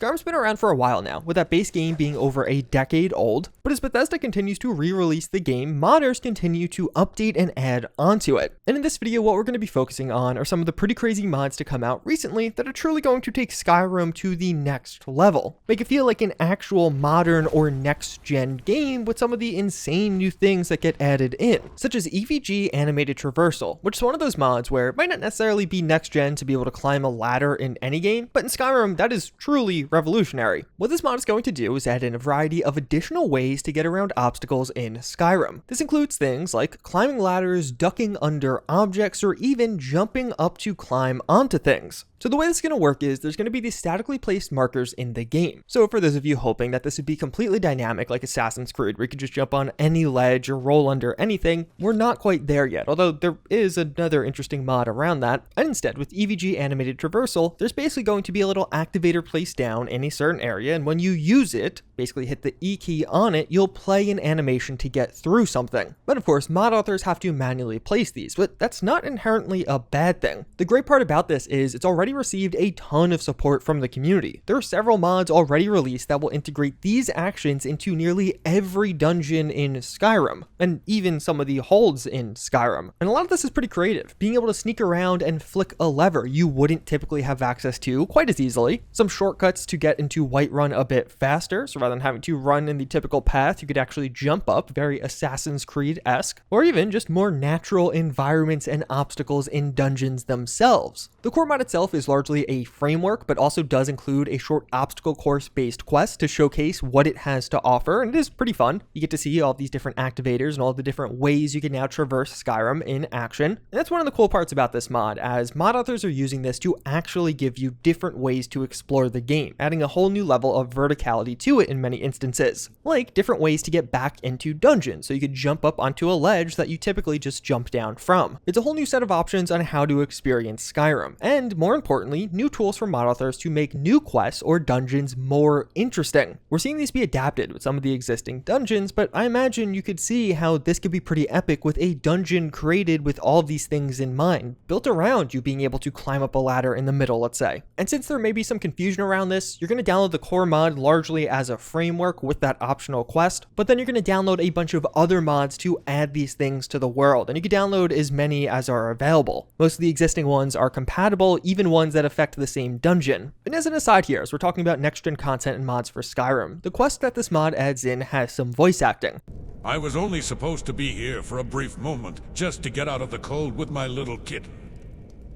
Skyrim's been around for a while now, with that base game being over a decade old, but as Bethesda continues to re-release the game, modders continue to update and add onto it. And in this video, what we're going to be focusing on are some of the pretty crazy mods to come out recently that are truly going to take Skyrim to the next level. Make it feel like an actual modern or next-gen game with some of the insane new things that get added in, such as EVG Animated Traversal, which is one of those mods where it might not necessarily be next-gen to be able to climb a ladder in any game, but in Skyrim, that is truly revolutionary. What this mod is going to do is add in a variety of additional ways to get around obstacles in Skyrim. This includes things like climbing ladders, ducking under objects, or even jumping up to climb onto things. So the way this is going to work is there's going to be these statically placed markers in the game. So for those of you hoping that this would be completely dynamic like Assassin's Creed, where you could just jump on any ledge or roll under anything, we're not quite there yet, although there is another interesting mod around that. And instead, with EVG Animated Traversal, there's basically going to be a little activator placed down in a certain area, and when you use it, basically hit the E key on it, you'll play an animation to get through something. But of course, mod authors have to manually place these, but that's not inherently a bad thing. The great part about this is it's already received a ton of support from the community. There are several mods already released that will integrate these actions into nearly every dungeon in Skyrim, and even some of the holds in Skyrim. And a lot of this is pretty creative, being able to sneak around and flick a lever you wouldn't typically have access to quite as easily. Some shortcuts to get into Whiterun a bit faster, so rather than having to run in the typical path, you could actually jump up, very Assassin's Creed-esque, or even just more natural environments and obstacles in dungeons themselves. The core mod itself is largely a framework, but also does include a short obstacle course-based quest to showcase what it has to offer, and it is pretty fun. You get to see all these different activators and all the different ways you can now traverse Skyrim in action. And that's one of the cool parts about this mod, as mod authors are using this to actually give you different ways to explore the game, adding a whole new level of verticality to it in many instances, like different ways to get back into dungeons, so you could jump up onto a ledge that you typically just jump down from. It's a whole new set of options on how to experience Skyrim, and more importantly, new tools for mod authors to make new quests or dungeons more interesting. We're seeing these be adapted with some of the existing dungeons, but I imagine you could see how this could be pretty epic with a dungeon created with all of these things in mind, built around you being able to climb up a ladder in the middle, let's say. And since there may be some confusion around this, you're going to download the core mod largely as a framework with that optional quest, but then you're going to download a bunch of other mods to add these things to the world, and you can download as many as are available. Most of the existing ones are compatible, even ones that affect the same dungeon. And as an aside here, as we're talking about next-gen content and mods for Skyrim, the quest that this mod adds in has some voice acting. I was only supposed to be here for a brief moment, just to get out of the cold with my little kitten.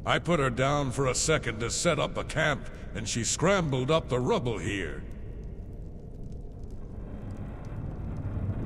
I put her down for a second to set up a camp, and she scrambled up the rubble here.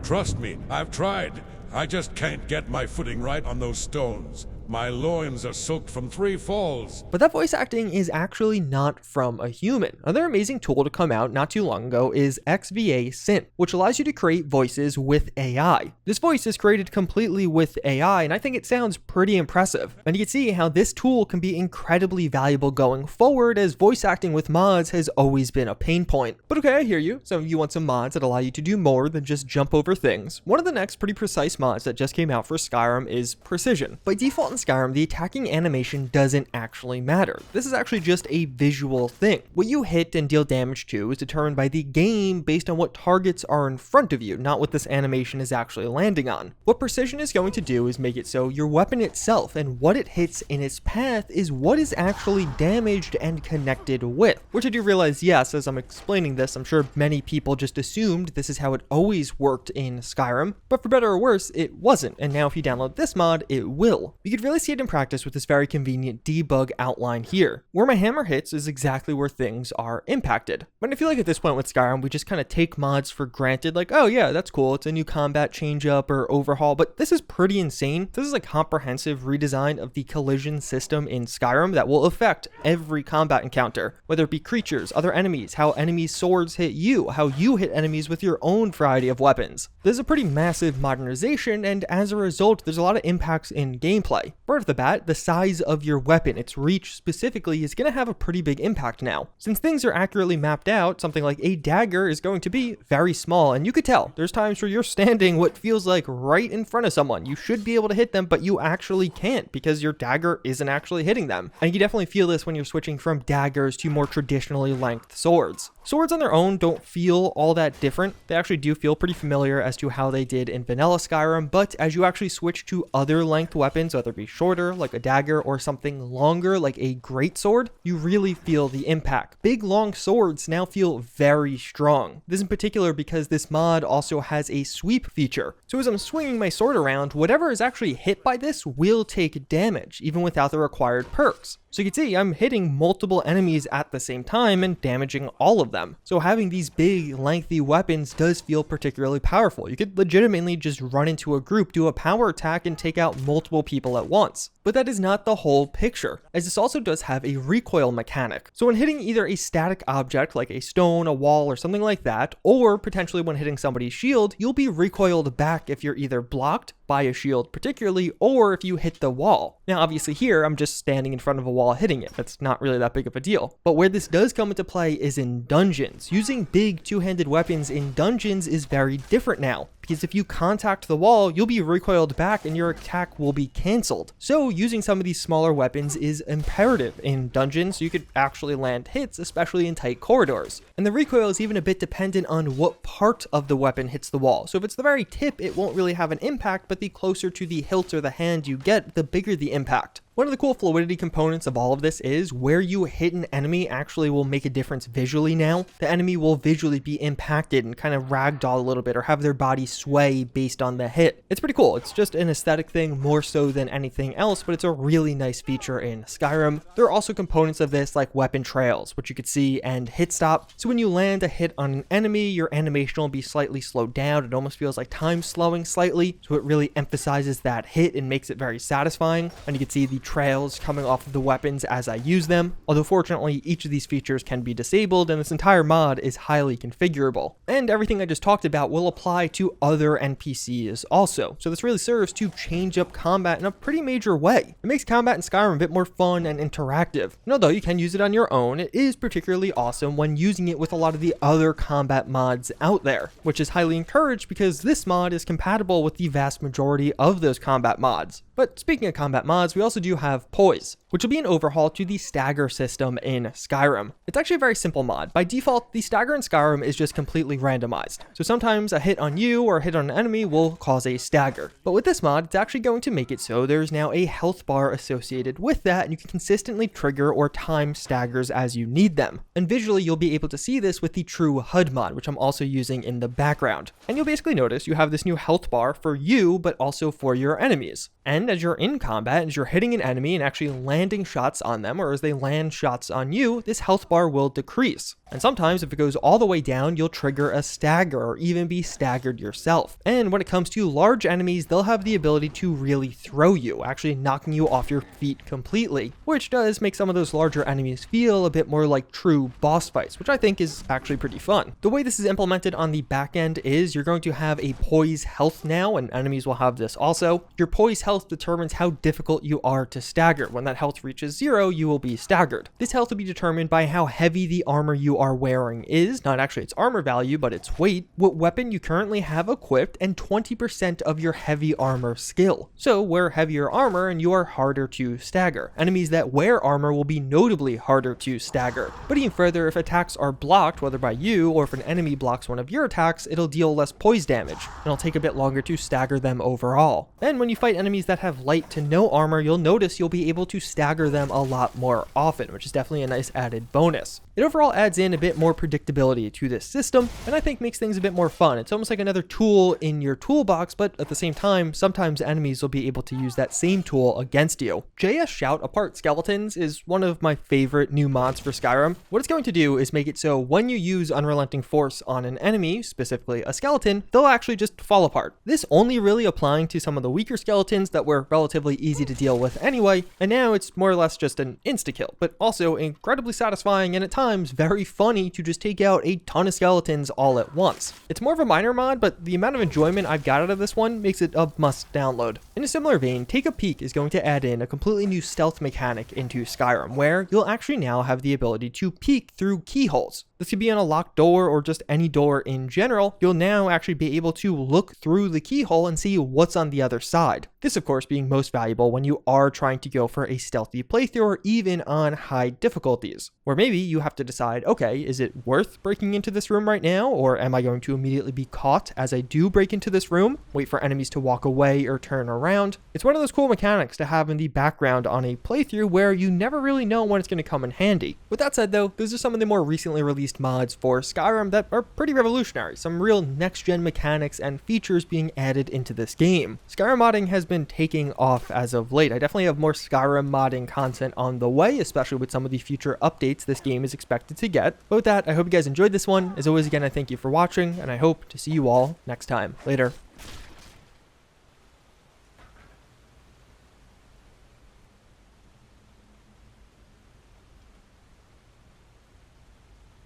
Trust me, I've tried. I just can't get my footing right on those stones. My loins are soaked from 3 falls. But that voice acting is actually not from a human. Another amazing tool to come out not too long ago is xVASynth, which allows you to create voices with AI. This voice is created completely with AI, and I think it sounds pretty impressive. And you can see how this tool can be incredibly valuable going forward, as voice acting with mods has always been a pain point. But okay, I hear you. Some of you want some mods that allow you to do more than just jump over things. One of the next pretty precise mods that just came out for Skyrim is Precision. By default in Skyrim, the attacking animation doesn't actually matter. This is actually just a visual thing. What you hit and deal damage to is determined by the game based on what targets are in front of you, not what this animation is actually landing on. What Precision is going to do is make it so your weapon itself and what it hits in its path is what is actually damaged and connected with. Which I do realize, yes, as I'm explaining this, I'm sure many people just assumed this is how it always worked in Skyrim, but for better or worse, it wasn't, and now if you download this mod, it will. You could really see it in practice with this very convenient debug outline here. Where my hammer hits is exactly where things are impacted. But I feel like at this point with Skyrim, we just kind of take mods for granted, like, oh yeah, that's cool, it's a new combat change up or overhaul, but this is pretty insane. This is a comprehensive redesign of the collision system in Skyrim that will affect every combat encounter, whether it be creatures, other enemies, how enemies' swords hit you, how you hit enemies with your own variety of weapons. This is a pretty massive modernization, and as a result, there's a lot of impacts in gameplay. Right off the bat, the size of your weapon, its reach specifically, is going to have a pretty big impact now. Since things are accurately mapped out, something like a dagger is going to be very small, and you could tell there's times where you're standing what feels like right in front of someone. You should be able to hit them, but you actually can't because your dagger isn't actually hitting them. And you definitely feel this when you're switching from daggers to more traditionally length swords. Swords on their own don't feel all that different. They actually do feel pretty familiar as to how they did in vanilla Skyrim, but as you actually switch to other length weapons, whether it be shorter like a dagger or something longer like a greatsword, you really feel the impact. Big long swords now feel very strong. This in particular because this mod also has a sweep feature. So as I'm swinging my sword around, whatever is actually hit by this will take damage, even without the required perks. So you can see I'm hitting multiple enemies at the same time and damaging all of them. So having these big, lengthy weapons does feel particularly powerful. You could legitimately just run into a group, do a power attack, and take out multiple people at once. But that is not the whole picture, as this also does have a recoil mechanic. So when hitting either a static object like a stone, a wall, or something like that, or potentially when hitting somebody's shield, you'll be recoiled back if you're either blocked by a shield particularly, or if you hit the wall. Now obviously here I'm just standing in front of a wall hitting it. That's not really that big of a deal. But where this does come into play is in dungeons. Using big two-handed weapons in dungeons is very different now, because if you contact the wall, you'll be recoiled back and your attack will be cancelled. So using some of these smaller weapons is imperative in dungeons so you could actually land hits, especially in tight corridors. And the recoil is even a bit dependent on what part of the weapon hits the wall. So if it's the very tip, it won't really have an impact, but the closer to the hilt or the hand you get, the bigger the impact. One of the cool fluidity components of all of this is where you hit an enemy actually will make a difference visually now. The enemy will visually be impacted and kind of ragdoll a little bit or have their body sway based on the hit. It's pretty cool. It's just an aesthetic thing more so than anything else, but it's a really nice feature in Skyrim. There are also components of this like weapon trails, which you could see, and hit stop. So when you land a hit on an enemy, your animation will be slightly slowed down. It almost feels like time slowing slightly. So it really emphasizes that hit and makes it very satisfying. And you can see the trails coming off of the weapons as I use them, although fortunately each of these features can be disabled and this entire mod is highly configurable. And everything I just talked about will apply to other NPCs also, so this really serves to change up combat in a pretty major way. It makes combat in Skyrim a bit more fun and interactive, and although you can use it on your own, it is particularly awesome when using it with a lot of the other combat mods out there, which is highly encouraged because this mod is compatible with the vast majority of those combat mods. But speaking of combat mods, we also do have Poise, which will be an overhaul to the Stagger system in Skyrim. It's actually a very simple mod. By default, the Stagger in Skyrim is just completely randomized. So sometimes a hit on you or a hit on an enemy will cause a stagger. But with this mod, it's actually going to make it so there's now a health bar associated with that, and you can consistently trigger or time staggers as you need them. And visually, you'll be able to see this with the TrueHUD mod, which I'm also using in the background. And you'll basically notice you have this new health bar for you, but also for your enemies. And as you're in combat, as you're hitting an enemy and actually landing shots on them, or as they land shots on you, this health bar will decrease. And sometimes if it goes all the way down, you'll trigger a stagger or even be staggered yourself. And when it comes to large enemies, they'll have the ability to really throw you, actually knocking you off your feet completely, which does make some of those larger enemies feel a bit more like true boss fights, which I think is actually pretty fun. The way this is implemented on the back end is you're going to have a Poise health now, and enemies will have this also. Your Poise health determines how difficult you are to stagger. When that health reaches 0, you will be staggered. This health will be determined by how heavy the armor you are wearing is, not actually its armor value, but its weight, what weapon you currently have equipped, and 20% of your heavy armor skill. So wear heavier armor and you are harder to stagger. Enemies that wear armor will be notably harder to stagger. But even further, if attacks are blocked, whether by you or if an enemy blocks one of your attacks, it'll deal less poise damage, and it'll take a bit longer to stagger them overall. And when you fight enemies that have light to no armor, you'll notice you'll be able to stagger them a lot more often, which is definitely a nice added bonus. It overall adds in a bit more predictability to this system, and I think makes things a bit more fun. It's almost like another tool in your toolbox, but at the same time, sometimes enemies will be able to use that same tool against you. JS Shout Apart Skeletons is one of my favorite new mods for Skyrim. What it's going to do is make it so when you use Unrelenting Force on an enemy, specifically a skeleton, they'll actually just fall apart. This only really applying to some of the weaker skeletons that were relatively easy to deal with anyway, and now it's more or less just an insta-kill, but also incredibly satisfying and at times times very funny to just take out a ton of skeletons all at once. It's more of a minor mod, but the amount of enjoyment I've got out of this one makes it a must download. In a similar vein, Take a Peek is going to add in a completely new stealth mechanic into Skyrim, where you'll actually now have the ability to peek through keyholes. This could be on a locked door or just any door in general. You'll now actually be able to look through the keyhole and see what's on the other side. This, of course, being most valuable when you are trying to go for a stealthy playthrough or even on high difficulties, where maybe you have to decide, okay, is it worth breaking into this room right now, or am I going to immediately be caught as I do break into this room, wait for enemies to walk away or turn around? It's one of those cool mechanics to have in the background on a playthrough where you never really know when it's going to come in handy. With that said though, those are some of the more recently released mods for Skyrim that are pretty revolutionary, some real next-gen mechanics and features being added into this game. Skyrim modding has been taking off as of late. I definitely have more Skyrim modding content on the way, especially with some of the future updates this game is expected to get. But with that, I hope you guys enjoyed this one. As always, again, I thank you for watching, and I hope to see you all next time. Later.